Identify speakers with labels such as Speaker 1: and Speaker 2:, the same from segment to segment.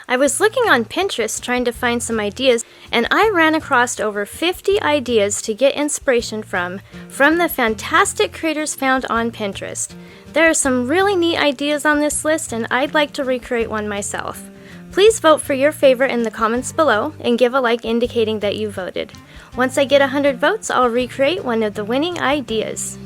Speaker 1: I was looking on Pinterest trying to find some ideas, and I ran across over 50 ideas to get inspiration from the fantastic creators found on Pinterest. There are some really neat ideas on this list, and I'd like to recreate one myself. Please vote for your favorite in the comments below and give a like indicating that you voted. Once I get 100 votes, I'll recreate one of the winning ideas.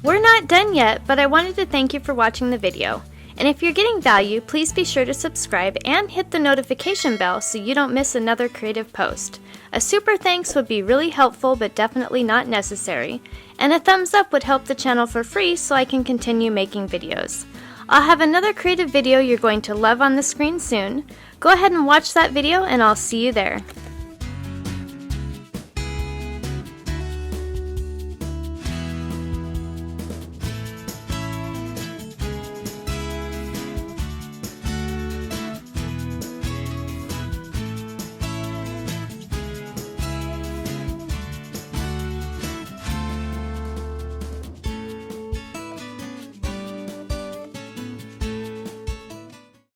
Speaker 1: We're not done yet, but I wanted to thank you for watching the video. And if you're getting value, please be sure to subscribe and hit the notification bell so you don't miss another creative post. A super thanks would be really helpful but definitely not necessary. And a thumbs up would help the channel for free so I can continue making videos. I'll have another creative video you're going to love on the screen soon. Go ahead and watch that video and I'll see you there.